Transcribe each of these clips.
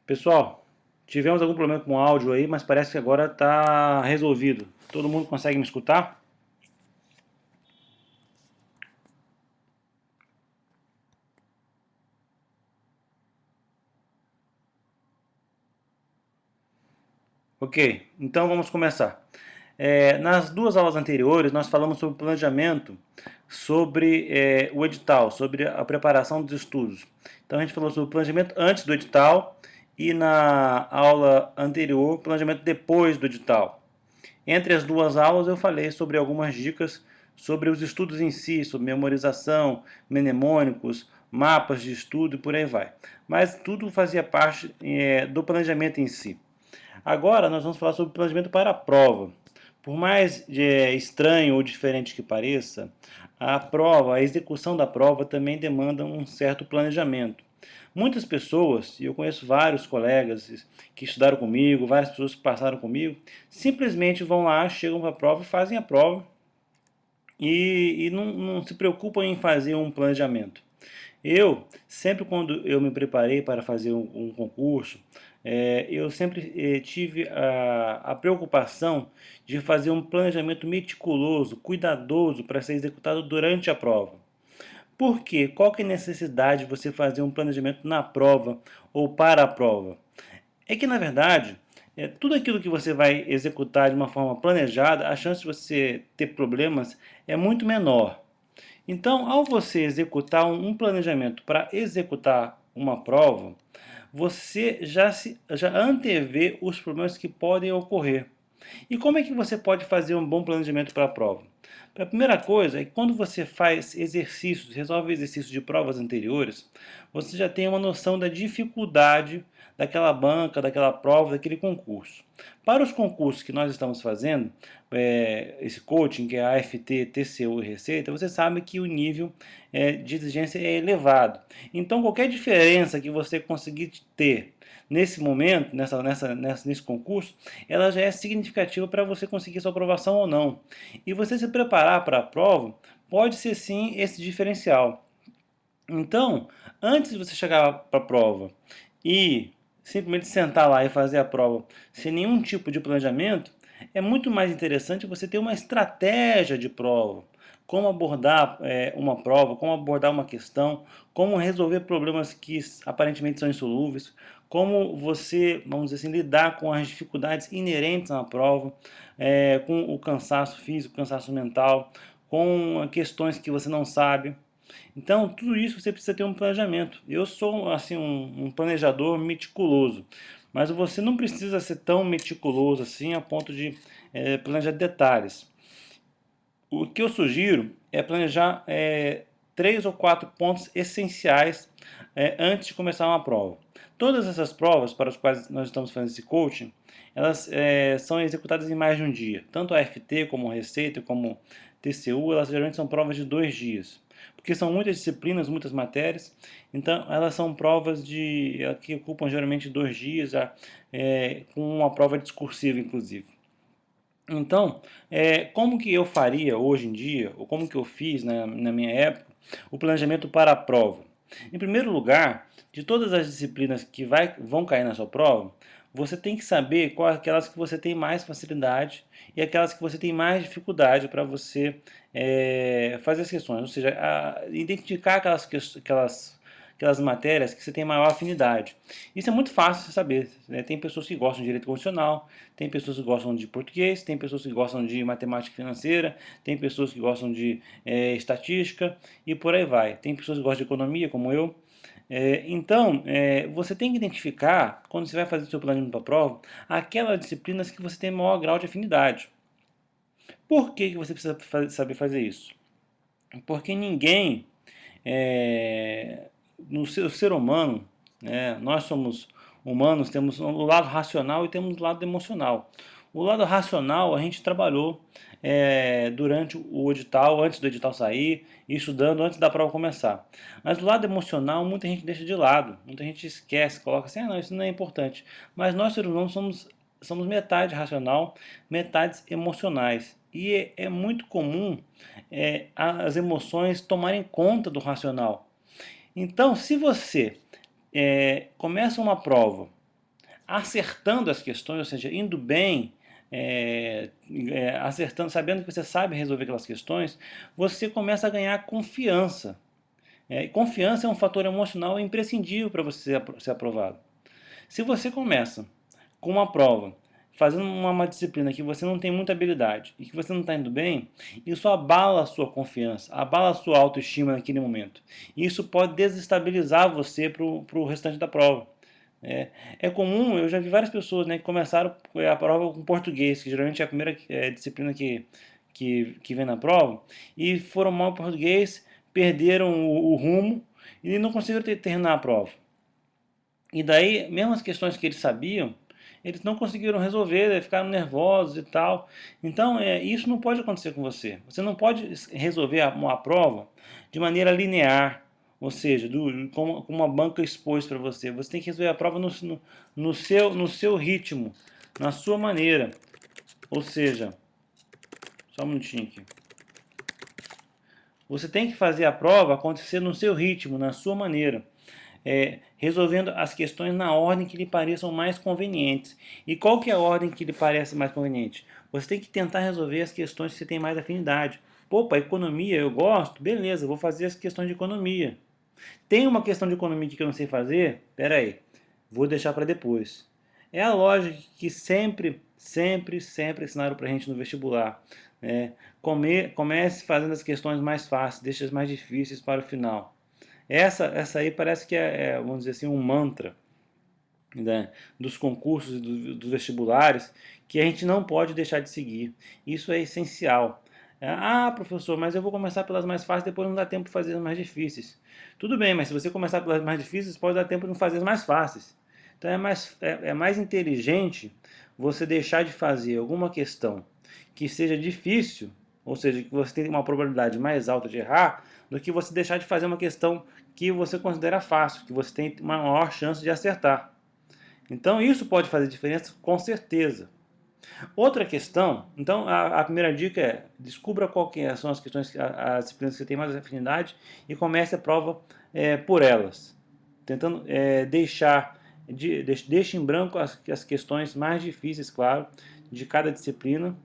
Pessoal, tivemos algum problema com o áudio aí, mas parece que agora está resolvido. Todo mundo consegue me escutar? Ok, então vamos começar. Nas duas aulas anteriores, nós falamos sobre planejamento, sobre o edital, sobre a preparação dos estudos. Então a gente falou sobre o planejamento antes do edital e na aula anterior, planejamento depois do edital. Entre as duas aulas eu falei sobre algumas dicas sobre os estudos em si, sobre memorização, mnemônicos, mapas de estudo e por aí vai. Mas tudo fazia parte do planejamento em si. Agora nós vamos falar sobre planejamento para a prova. Por mais estranho ou diferente que pareça, a prova, a execução da prova também demanda um certo planejamento. Muitas pessoas, e eu conheço vários colegas que estudaram comigo, várias pessoas que passaram comigo, simplesmente vão lá, chegam para a prova e fazem a prova e não se preocupam em fazer um planejamento. Eu, sempre quando eu me preparei para fazer um concurso, eu sempre tive a preocupação de fazer um planejamento meticuloso, cuidadoso para ser executado durante a prova. Por quê? Qual que é a necessidade de você fazer um planejamento na prova ou para a prova? É que, na verdade, tudo aquilo que você vai executar de uma forma planejada, a chance de você ter problemas é muito menor. Então, ao você executar um planejamento para executar uma prova, você já antevê os problemas que podem ocorrer. E como é que você pode fazer um bom planejamento para a prova? A primeira coisa é que quando você faz exercícios, resolve exercícios de provas anteriores, você já tem uma noção da dificuldade daquela banca, daquela prova, daquele concurso. Para os concursos que nós estamos fazendo, esse coaching, que é a AFT, TCU e Receita, você sabe que o nível de exigência é elevado. Então, qualquer diferença que você conseguir ter nesse momento, nesse concurso, ela já é significativa para você conseguir sua aprovação ou não. E você se preparar para a prova pode ser sim esse diferencial. Então, antes de você chegar para a prova e simplesmente sentar lá e fazer a prova sem nenhum tipo de planejamento, é muito mais interessante você ter uma estratégia de prova. Como abordar uma prova, como abordar uma questão, como resolver problemas que aparentemente são insolúveis, como você, vamos dizer assim, lidar com as dificuldades inerentes à prova, com o cansaço físico, cansaço mental, com questões que você não sabe. Então, tudo isso você precisa ter um planejamento. Eu sou assim um planejador meticuloso, mas você não precisa ser tão meticuloso assim a ponto de planejar detalhes. O que eu sugiro é planejar 3 ou 4 pontos essenciais antes de começar uma prova. Todas essas provas para as quais nós estamos fazendo esse coaching, elas são executadas em mais de um dia. Tanto a FT como a Receita, como TCU, elas geralmente são provas de 2 dias. Porque são muitas disciplinas, muitas matérias, então elas são provas que ocupam geralmente 2 dias, com uma prova discursiva, inclusive. Então, como que eu faria hoje em dia, ou como que eu fiz na minha época, o planejamento para a prova? Em primeiro lugar, de todas as disciplinas que vão cair na sua prova, você tem que saber quais aquelas que você tem mais facilidade e aquelas que você tem mais dificuldade para você fazer as questões. Ou seja, identificar aquelas matérias que você tem maior afinidade. Isso é muito fácil de saber, né? Tem pessoas que gostam de direito constitucional, tem pessoas que gostam de português, tem pessoas que gostam de matemática financeira, tem pessoas que gostam de estatística e por aí vai. Tem pessoas que gostam de economia, como eu. Então, você tem que identificar, quando você vai fazer o seu planejamento para a prova, aquelas disciplinas que você tem maior grau de afinidade. Por que você precisa saber fazer isso? Porque ninguém, no ser humano, né, nós somos humanos, temos o lado racional e temos o lado emocional. O lado racional a gente trabalhou durante o edital, antes do edital sair, e estudando antes da prova começar. Mas o lado emocional muita gente deixa de lado, muita gente esquece, coloca assim, não, isso não é importante. Mas nós seres humanos somos metade racional, metades emocionais. E é muito comum as emoções tomarem conta do racional. Então, se você começa uma prova acertando as questões, ou seja, indo bem, acertando, sabendo que você sabe resolver aquelas questões, você começa a ganhar confiança. Confiança é um fator emocional imprescindível para você ser aprovado. Se você começa com uma prova, fazendo uma disciplina que você não tem muita habilidade e que você não está indo bem, isso abala a sua confiança, abala a sua autoestima naquele momento. E isso pode desestabilizar você para o restante da prova. É comum, eu já vi várias pessoas, né, que começaram a prova com português, que geralmente é a primeira disciplina que vem na prova, e foram mal em português, perderam o rumo e não conseguiram terminar a prova. E daí, mesmo as questões que eles sabiam, eles não conseguiram resolver, ficaram nervosos e tal. Então, isso não pode acontecer com você. Você não pode resolver uma prova de maneira linear, ou seja, com uma banca exposta para você. Você tem que resolver a prova no seu ritmo, na sua maneira. Ou seja, só um minutinho aqui. Você tem que fazer a prova acontecer no seu ritmo, na sua maneira. Resolvendo as questões na ordem que lhe pareçam mais convenientes. E qual que é a ordem que lhe parece mais conveniente? Você tem que tentar resolver as questões que você tem mais afinidade. Pô, para economia eu gosto? Beleza, vou fazer as questões de economia. Tem uma questão de economia que eu não sei fazer? Pera aí, vou deixar para depois. É a lógica que sempre ensinaram para a gente no vestibular. Comece fazendo as questões mais fáceis, deixe as mais difíceis para o final. Essa aí parece que vamos dizer assim, um mantra, né, dos concursos e dos vestibulares, que a gente não pode deixar de seguir. Isso é essencial. Professor, mas eu vou começar pelas mais fáceis, depois não dá tempo de fazer as mais difíceis. Tudo bem, mas se você começar pelas mais difíceis, pode dar tempo de não fazer as mais fáceis. Então é mais inteligente você deixar de fazer alguma questão que seja difícil, ou seja, que você tenha uma probabilidade mais alta de errar, do que você deixar de fazer uma questão que você considera fácil, que você tem uma maior chance de acertar. Então isso pode fazer diferença com certeza. Outra questão, então a primeira dica é descubra qual que são as questões, as disciplinas que você tem mais afinidade e comece a prova por elas, tentando deixe em branco as questões mais difíceis, claro, de cada disciplina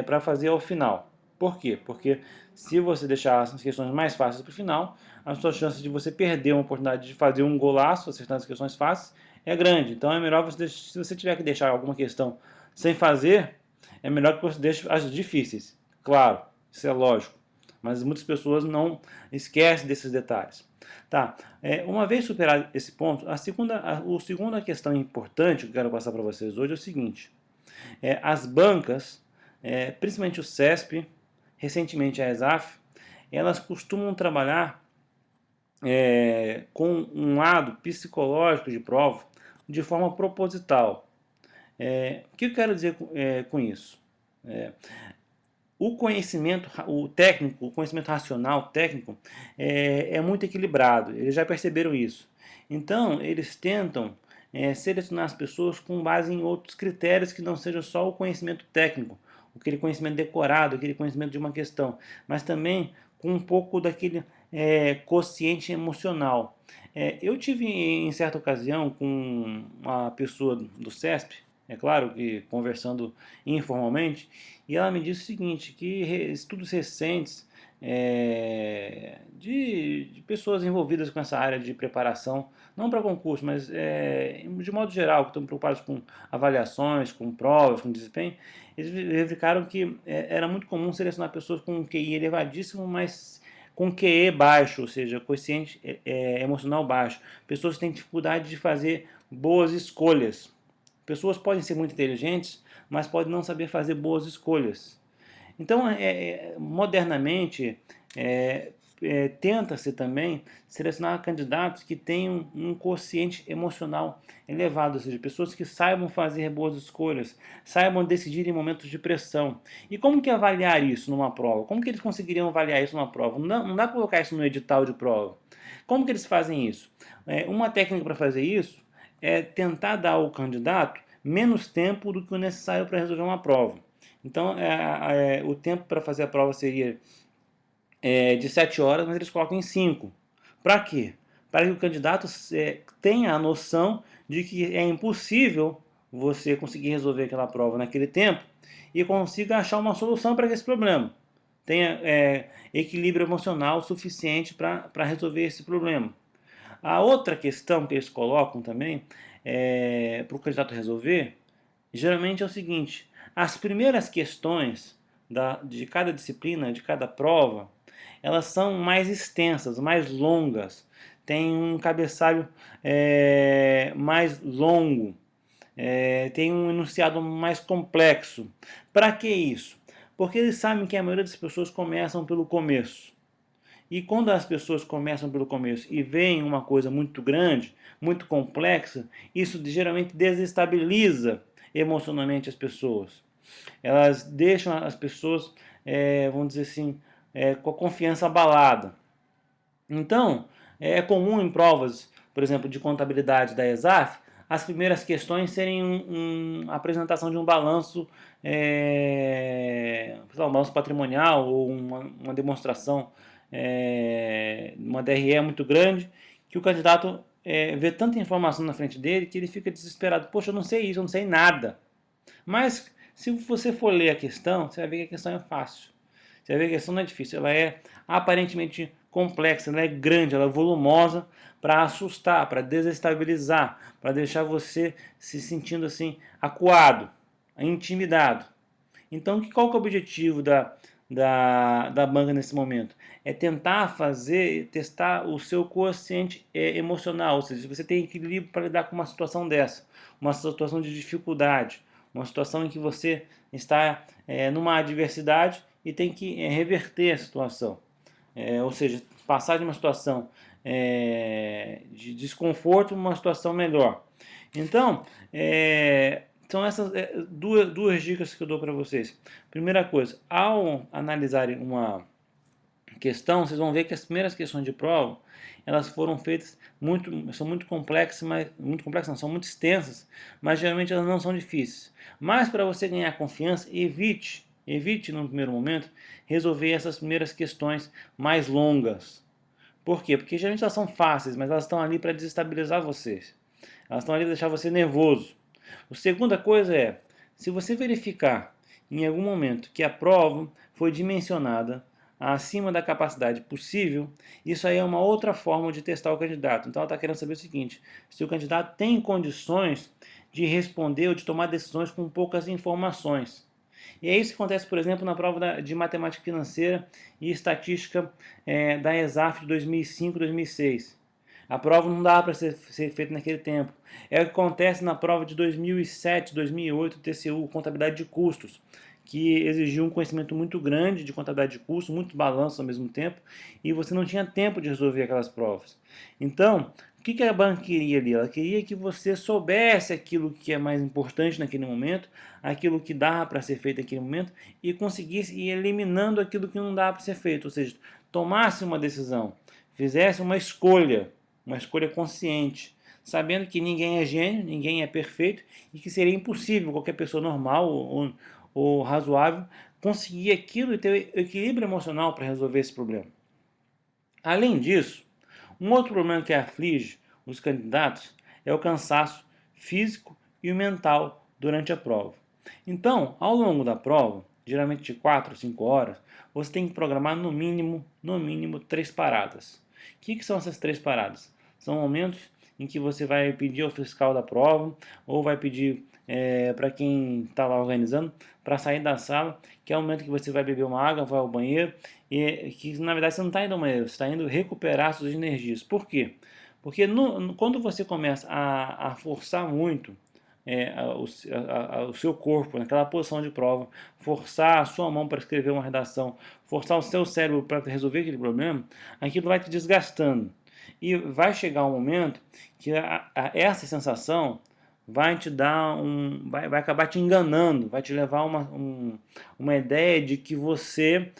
para fazer ao final. Por quê? Porque se você deixar as questões mais fáceis para o final, a sua chance de você perder uma oportunidade de fazer um golaço acertando as questões fáceis é grande. Então é melhor se você tiver que deixar alguma questão sem fazer, é melhor que você deixe as difíceis. Claro, isso é lógico. Mas muitas pessoas não esquecem desses detalhes. Tá. Uma vez superado esse ponto, a segunda questão importante que eu quero passar para vocês hoje é o seguinte. As bancas, principalmente o CESP, recentemente a ESAF, elas costumam trabalhar com um lado psicológico de prova de forma proposital. O que eu quero dizer com isso? O conhecimento, o conhecimento racional, técnico, é muito equilibrado. Eles já perceberam isso. Então, eles tentam selecionar as pessoas com base em outros critérios que não sejam só o conhecimento técnico, aquele conhecimento decorado, aquele conhecimento de uma questão, mas também com um pouco daquele quociente emocional. Eu tive em certa ocasião com uma pessoa do CESP, é claro que conversando informalmente, e ela me disse o seguinte, que estudos recentes de pessoas envolvidas com essa área de preparação, não para concurso, mas de modo geral, que estão preocupados com avaliações, com provas, com desempenho, eles verificaram que era muito comum selecionar pessoas com um QI elevadíssimo, mas com QE baixo, ou seja, quociente emocional baixo. Pessoas que têm dificuldade de fazer boas escolhas. Pessoas podem ser muito inteligentes, mas podem não saber fazer boas escolhas. Então, modernamente, tenta-se também selecionar candidatos que tenham um quociente emocional elevado, ou seja, pessoas que saibam fazer boas escolhas, saibam decidir em momentos de pressão. E como que avaliar isso numa prova? Como que eles conseguiriam avaliar isso numa prova? Não dá para colocar isso no edital de prova. Como que eles fazem isso? Uma técnica para fazer isso é tentar dar ao candidato menos tempo do que o necessário para resolver uma prova. Então, o tempo para fazer a prova seria de 7 horas, mas eles colocam em 5. Para quê? para que o candidato tenha a noção de que é impossível você conseguir resolver aquela prova naquele tempo e consiga achar uma solução para esse problema. Tenha equilíbrio emocional suficiente para resolver esse problema. A outra questão que eles colocam também para o candidato resolver, geralmente é o seguinte: as primeiras questões de cada disciplina, de cada prova, elas são mais extensas, mais longas, tem um cabeçalho mais longo, tem um enunciado mais complexo. Para que isso? Porque eles sabem que a maioria das pessoas começam pelo começo. E quando as pessoas começam pelo começo e veem uma coisa muito grande, muito complexa, isso geralmente desestabiliza emocionalmente as pessoas. Elas deixam as pessoas, vamos dizer assim, com a confiança abalada. Então, é comum em provas, por exemplo, de contabilidade da ESAF, as primeiras questões serem uma apresentação de um balanço, um balanço patrimonial ou uma demonstração, uma DRE muito grande, que o candidato vê tanta informação na frente dele que ele fica desesperado. Poxa, eu não sei isso, eu não sei nada. Mas se você for ler a questão, você vai ver que a questão é fácil. Você vai ver que a questão não é difícil, ela é aparentemente complexa, ela é grande, ela é volumosa para assustar, para desestabilizar, para deixar você se sentindo assim acuado, intimidado. Então, qual que é o objetivo da banca nesse momento? É tentar testar o seu quociente emocional, ou seja, você tem equilíbrio para lidar com uma situação dessa, uma situação de dificuldade, uma situação em que você está numa adversidade e tem que reverter a situação. Ou seja, passar de uma situação de desconforto para uma situação melhor. Então, são essas duas dicas que eu dou para vocês. Primeira coisa, ao analisarem uma questão, vocês vão ver que as primeiras questões de prova, elas foram feitas são muito complexas, não, são muito extensas, mas geralmente elas não são difíceis. Mas para você ganhar confiança, evite no primeiro momento resolver essas primeiras questões mais longas. Por quê? Porque geralmente elas são fáceis, mas elas estão ali para desestabilizar vocês. Elas estão ali para deixar você nervoso. A segunda coisa é, se você verificar em algum momento que a prova foi dimensionada acima da capacidade possível, isso aí é uma outra forma de testar o candidato. Então ela está querendo saber o seguinte: se o candidato tem condições de responder ou de tomar decisões com poucas informações. E é isso que acontece, por exemplo, na prova de matemática financeira e estatística da ESAF de 2005 2006. A prova não dá para ser feita naquele tempo. É o que acontece na prova de 2007, 2008, TCU, contabilidade de custos, que exigiu um conhecimento muito grande de contabilidade de custos, muitos balanços ao mesmo tempo, e você não tinha tempo de resolver aquelas provas. Então, o que a banca queria ali? Ela queria que você soubesse aquilo que é mais importante naquele momento, aquilo que dá para ser feito naquele momento, e conseguisse ir eliminando aquilo que não dá para ser feito, ou seja, tomasse uma decisão, fizesse uma escolha consciente, sabendo que ninguém é gênio, ninguém é perfeito e que seria impossível qualquer pessoa normal ou razoável conseguir aquilo e ter equilíbrio emocional para resolver esse problema. Além disso, um outro problema que aflige os candidatos é o cansaço físico e o mental durante a prova. Então, ao longo da prova, geralmente de 4 ou 5 horas, você tem que programar no mínimo 3 paradas. O que são essas 3 paradas? São momentos em que você vai pedir ao fiscal da prova ou vai pedir para quem está lá organizando para sair da sala, que é o momento que você vai beber uma água, vai ao banheiro, e que na verdade você não está indo ao banheiro, você está indo recuperar suas energias. Por quê? Porque quando você começa a forçar muito o seu corpo naquela posição de prova, forçar a sua mão para escrever uma redação, forçar o seu cérebro para resolver aquele problema, aquilo vai te desgastando. E vai chegar um momento que essa sensação vai te dar vai acabar te enganando, vai te levar uma ideia de que você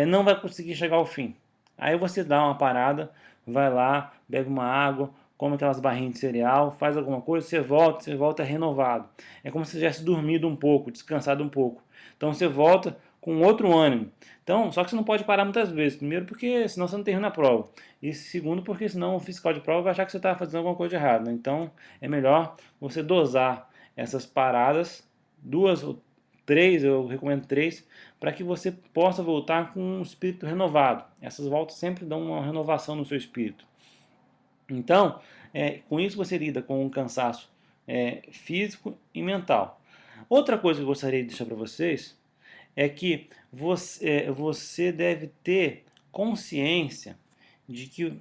não vai conseguir chegar ao fim. Aí você dá uma parada, vai lá, bebe uma água, come aquelas barrinhas de cereal, faz alguma coisa, você volta renovado. É como se você tivesse dormido um pouco, descansado um pouco. Então você volta com outro ânimo. Então, só que você não pode parar muitas vezes. Primeiro, porque senão você não termina a prova. E segundo, porque senão o fiscal de prova vai achar que você está fazendo alguma coisa de errado, né? Então, é melhor você dosar essas paradas, 2 ou 3, eu recomendo 3, para que você possa voltar com um espírito renovado. Essas voltas sempre dão uma renovação no seu espírito. Então, com isso você lida com um cansaço físico e mental. Outra coisa que eu gostaria de deixar para vocês é que você deve ter consciência de que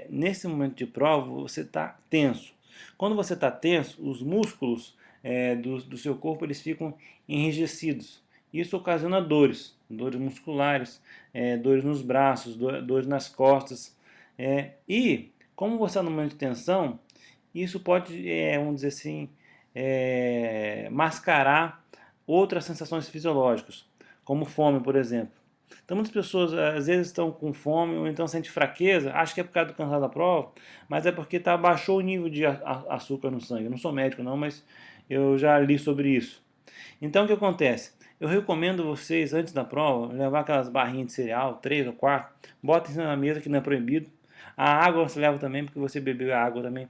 nesse momento de prova você está tenso. Quando você está tenso, os músculos do seu corpo eles ficam enrijecidos. Isso ocasiona dores, dores musculares, dores nos braços, dores nas costas. E como você está no momento de tensão, isso pode, vamos dizer assim, mascarar outras sensações fisiológicas, como fome, por exemplo. Então muitas pessoas às vezes estão com fome ou então sentem fraqueza, acho que é por causa do cansaço da prova, mas é porque baixou o nível de açúcar no sangue. Eu não sou médico não, mas eu já li sobre isso. Então o que acontece? Eu recomendo vocês, antes da prova, levar aquelas barrinhas de cereal, 3 ou 4, bota em cima da mesa que não é proibido. A água você leva também, porque você beber a água também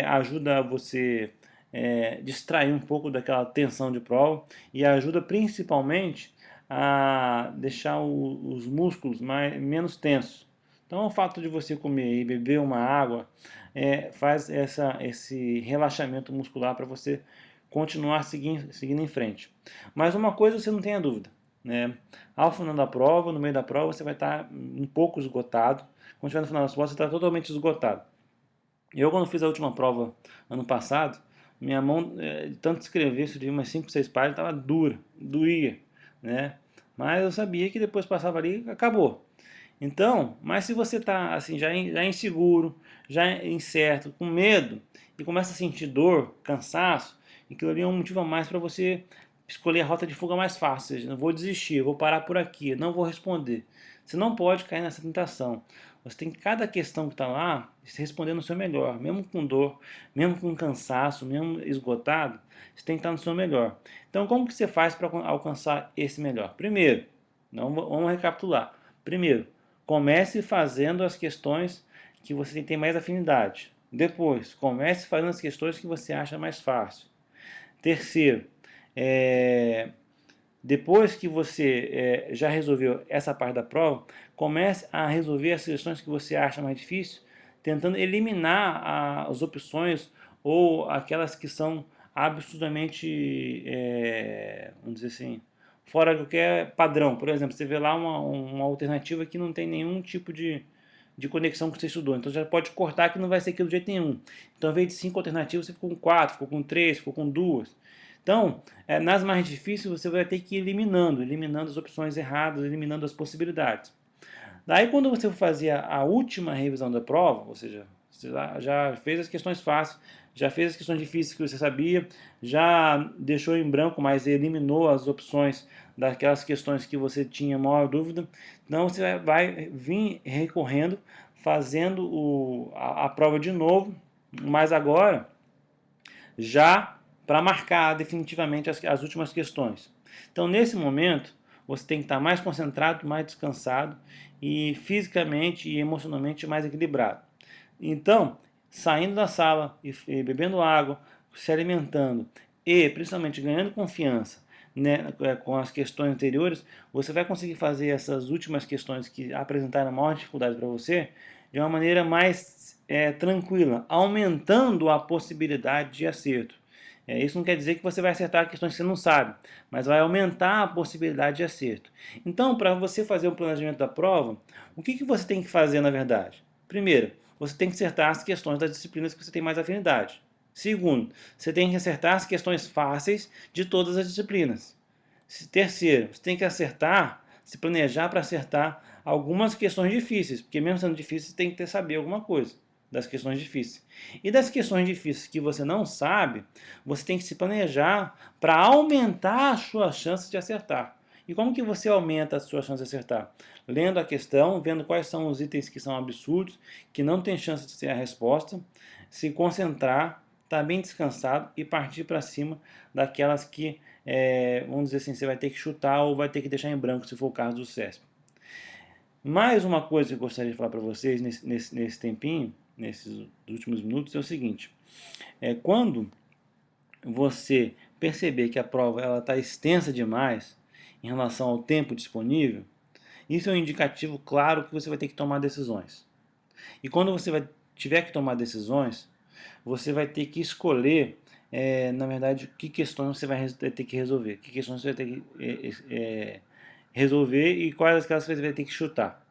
ajuda você distrair um pouco daquela tensão de prova e ajuda principalmente a deixar os músculos menos tensos. Então o fato de você comer e beber uma água faz esse relaxamento muscular para você continuar seguindo em frente. Mas uma coisa você não tenha dúvida, né? Ao final da prova, no meio da prova, você vai estar um pouco esgotado. Quando estiver no final das provas, você está totalmente esgotado. Eu, quando fiz a última prova ano passado, minha mão, de tanto escrever, isso de umas 5, 6 páginas, estava dura, doía, né? Mas eu sabia que depois passava ali, acabou. Então, mas se você está assim, já inseguro, já incerto, com medo, e começa a sentir dor, cansaço, aquilo ali é um motivo a mais para você escolher a rota de fuga mais fácil. Ou seja, não vou desistir, vou parar por aqui, não vou responder. Você não pode cair nessa tentação. Você tem cada questão que está lá, se responder no seu melhor, mesmo com dor, mesmo com cansaço, mesmo esgotado, você tem que estar no seu melhor. Então, como que você faz para alcançar esse melhor? Primeiro, vamos recapitular. Primeiro, comece fazendo as questões que você tem mais afinidade. Depois, comece fazendo as questões que você acha mais fácil. Terceiro, depois que você já resolveu essa parte da prova, comece a resolver as questões que você acha mais difícil, tentando eliminar as opções ou aquelas que são absurdamente, vamos dizer assim, fora do que é padrão. Por exemplo, você vê lá uma alternativa que não tem nenhum tipo de conexão que você estudou. Então já pode cortar que não vai ser aquilo de jeito nenhum. Então, ao invés de 5 alternativas, você ficou com 4, ficou com 3, ficou com 2. Então, nas mais difíceis, você vai ter que ir eliminando as opções erradas, eliminando as possibilidades. Daí, quando você for fazer a última revisão da prova, ou seja, você já fez as questões fáceis, já fez as questões difíceis que você sabia, já deixou em branco, mas eliminou as opções daquelas questões que você tinha maior dúvida, então você vai vir recorrendo, fazendo a prova de novo, mas agora já para marcar definitivamente as últimas questões. Então, nesse momento, você tem que estar mais concentrado, mais descansado e fisicamente e emocionalmente mais equilibrado. Então, saindo da sala e bebendo água, se alimentando e principalmente ganhando confiança, né, com as questões anteriores, você vai conseguir fazer essas últimas questões que apresentaram maior dificuldade para você de uma maneira mais tranquila, aumentando a possibilidade de acerto. Isso não quer dizer que você vai acertar questões que você não sabe, mas vai aumentar a possibilidade de acerto. Então, para você fazer o planejamento da prova, o que você tem que fazer na verdade? Primeiro, você tem que acertar as questões das disciplinas que você tem mais afinidade. Segundo, você tem que acertar as questões fáceis de todas as disciplinas. Terceiro, você tem que acertar, se planejar para acertar algumas questões difíceis, porque mesmo sendo difícil, você tem que saber alguma coisa das questões difíceis. E das questões difíceis que você não sabe, você tem que se planejar para aumentar as suas chances de acertar. E como que você aumenta as suas chances de acertar? Lendo a questão, vendo quais são os itens que são absurdos, que não tem chance de ser a resposta, se concentrar, estar bem descansado e partir para cima daquelas que vamos dizer assim, você vai ter que chutar ou vai ter que deixar em branco, se for o caso do CESP. Mais uma coisa que eu gostaria de falar para vocês nesse tempinho, nesses últimos minutos, é o seguinte. Quando você perceber que a prova está extensa demais em relação ao tempo disponível, isso é um indicativo claro que você vai ter que tomar decisões. E quando você tiver que tomar decisões, você vai ter que escolher, na verdade, que questões você vai ter que resolver, que questões você vai ter que resolver e quais aquelas você vai ter que chutar.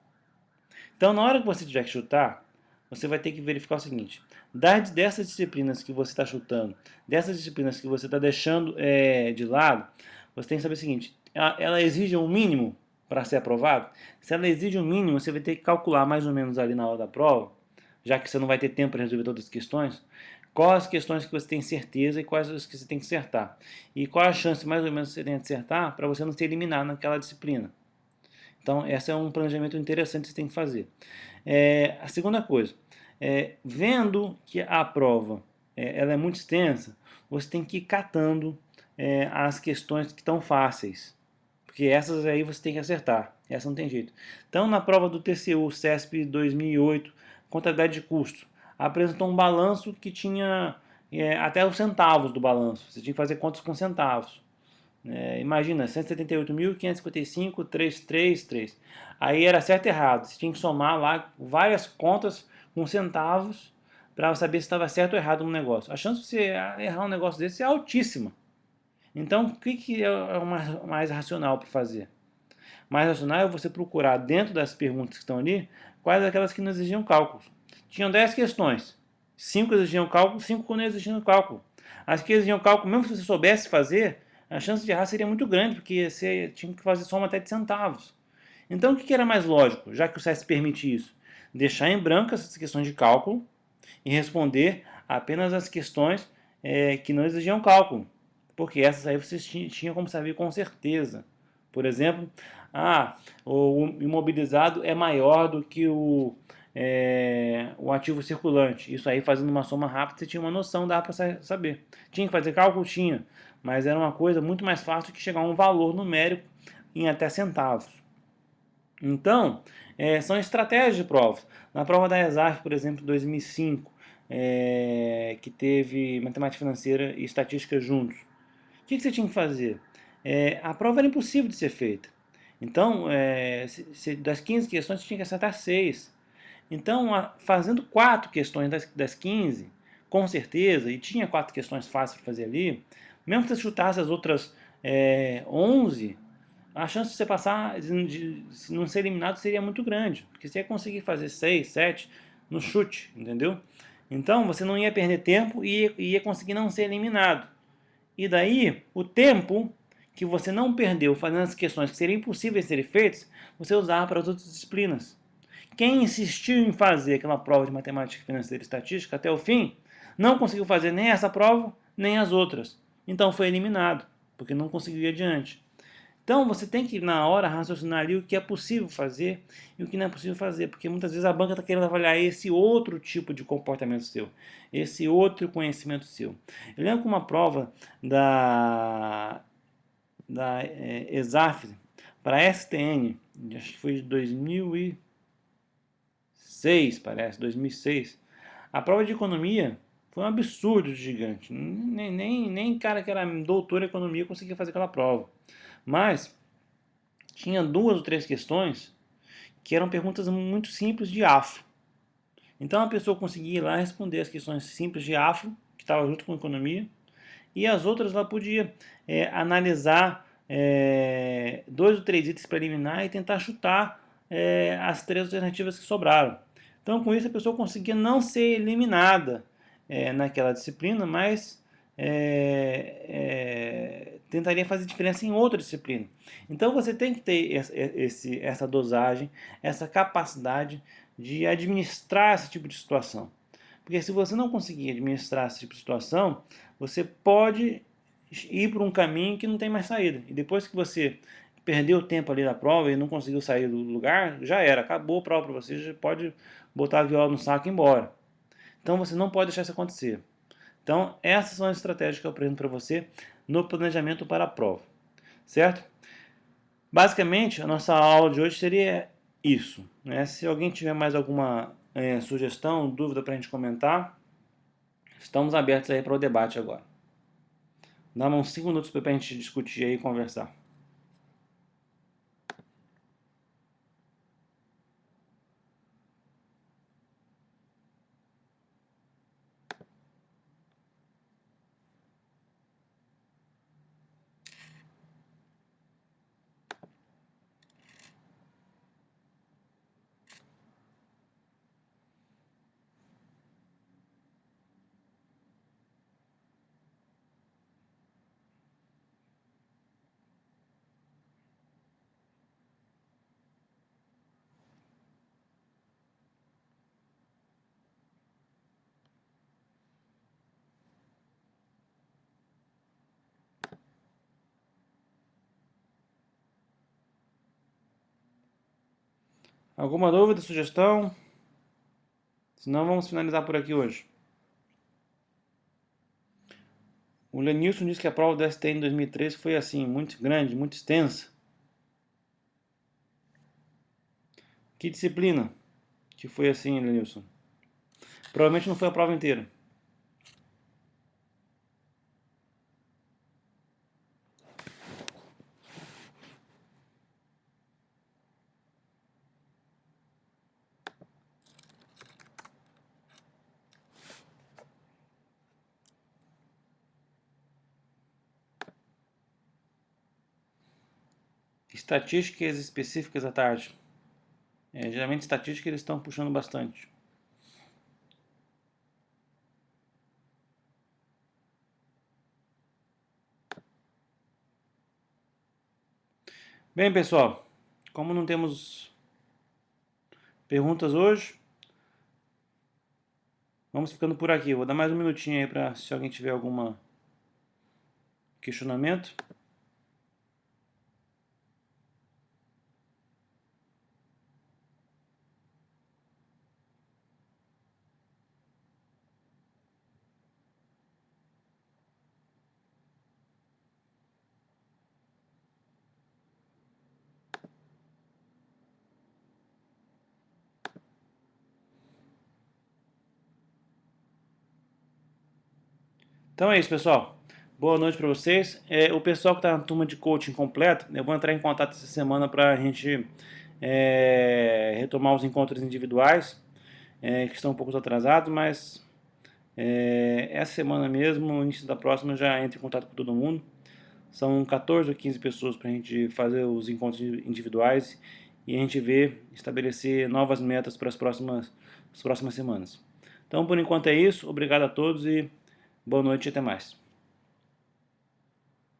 Então, na hora que você tiver que chutar, você vai ter que verificar o seguinte: dessas disciplinas que você está chutando, dessas disciplinas que você está deixando de lado, você tem que saber o seguinte: ela exige um mínimo para ser aprovado? Se ela exige um mínimo, você vai ter que calcular mais ou menos ali na hora da prova, já que você não vai ter tempo para resolver todas as questões, quais as questões que você tem certeza e quais as que você tem que acertar. E qual a chance mais ou menos que você tem de acertar para você não ser eliminado naquela disciplina. Então, esse é um planejamento interessante que você tem que fazer. A segunda coisa, vendo que a prova ela é muito extensa, você tem que ir catando as questões que estão fáceis, porque essas aí você tem que acertar, essa não tem jeito. Então, na prova do TCU, CESP 2008, contabilidade de custo, apresentou um balanço que tinha até os centavos do balanço, você tinha que fazer contas com centavos. Imagina, 178.555.333. Aí era certo e errado. Você tinha que somar lá várias contas com centavos para saber se estava certo ou errado no negócio. A chance de você errar um negócio desse é altíssima. Então, o que é o mais racional para fazer? Mais racional é você procurar dentro das perguntas que estão ali quais aquelas que não exigiam cálculos. Tinham 10 questões. 5 exigiam cálculo, 5 não exigiam cálculo. As que exigiam cálculo, mesmo se você soubesse fazer, a chance de errar seria muito grande, porque você tinha que fazer soma até de centavos. Então, o que era mais lógico, já que o CES permite isso? Deixar em branco essas questões de cálculo e responder apenas as questões que não exigiam cálculo, porque essas aí vocês tinham como saber com certeza. Por exemplo, o imobilizado é maior do que o ativo circulante. Isso aí, fazendo uma soma rápida, você tinha uma noção, dá para saber. Tinha que fazer cálculo? Tinha, mas era uma coisa muito mais fácil que chegar a um valor numérico em até centavos. Então, são estratégias de provas. Na prova da ESAF, por exemplo, 2005, que teve matemática financeira e estatística juntos, o que você tinha que fazer? A prova era impossível de ser feita. Então, das 15 questões, você tinha que acertar 6. Então, fazendo 4 questões das 15, com certeza, e tinha 4 questões fáceis para fazer ali, mesmo que você chutasse as outras 11, a chance de você passar, de não ser eliminado, seria muito grande. Porque você ia conseguir fazer 6, 7 no chute, entendeu? Então, você não ia perder tempo e ia conseguir não ser eliminado. E daí, o tempo que você não perdeu fazendo as questões que seriam impossíveis de serem feitas, você usava para as outras disciplinas. Quem insistiu em fazer aquela prova de matemática financeira e estatística até o fim, não conseguiu fazer nem essa prova, nem as outras. Então foi eliminado, porque não conseguiu ir adiante. Então você tem que, na hora, raciocinar ali o que é possível fazer e o que não é possível fazer, porque muitas vezes a banca está querendo avaliar esse outro tipo de comportamento seu, esse outro conhecimento seu. Eu lembro que uma prova da ESAF para a STN, acho que foi de 2006, parece, 2006, a prova de economia foi um absurdo gigante. Nem cara que era doutor em economia conseguia fazer aquela prova. Mas tinha 2 ou 3 questões que eram perguntas muito simples de AFO. Então a pessoa conseguia ir lá responder as questões simples de AFO, que estava junto com a economia, e as outras ela podia analisar 2 ou 3 itens preliminares e tentar chutar as 3 alternativas que sobraram. Então com isso a pessoa conseguia não ser eliminada naquela disciplina, mas tentaria fazer diferença em outra disciplina. Então você tem que ter essa dosagem, essa capacidade de administrar esse tipo de situação. Porque se você não conseguir administrar esse tipo de situação, você pode ir por um caminho que não tem mais saída. E depois que você perdeu o tempo ali da prova e não conseguiu sair do lugar, já era, acabou a prova para você, já pode botar a viola no saco e ir embora. Então você não pode deixar isso acontecer. Então, essas são as estratégias que eu apresento para você no planejamento para a prova, certo? Basicamente, a nossa aula de hoje seria isso, né? Se alguém tiver mais alguma sugestão, dúvida para a gente comentar, estamos abertos aí para o debate agora. Dá uns 5 minutos para a gente discutir aí e conversar. Alguma dúvida, sugestão? Senão vamos finalizar por aqui hoje. O Lenilson disse que a prova do STN em 2013 foi assim, muito grande, muito extensa. Que disciplina que foi assim, Lenilson? Provavelmente não foi a prova inteira. Estatísticas específicas à tarde. Geralmente estatística eles estão puxando bastante. Bem, pessoal, como não temos perguntas hoje, vamos ficando por aqui. Vou dar mais um minutinho aí para se alguém tiver algum questionamento. Então é isso, pessoal. Boa noite para vocês. O pessoal que está na turma de coaching completo, eu vou entrar em contato essa semana para a gente retomar os encontros individuais, que estão um pouco atrasados, mas essa semana mesmo, no início da próxima, eu já entro em contato com todo mundo. São 14 ou 15 pessoas para a gente fazer os encontros individuais e a gente ver, estabelecer novas metas para as próximas semanas. Então, por enquanto é isso. Obrigado a todos e boa noite e até mais.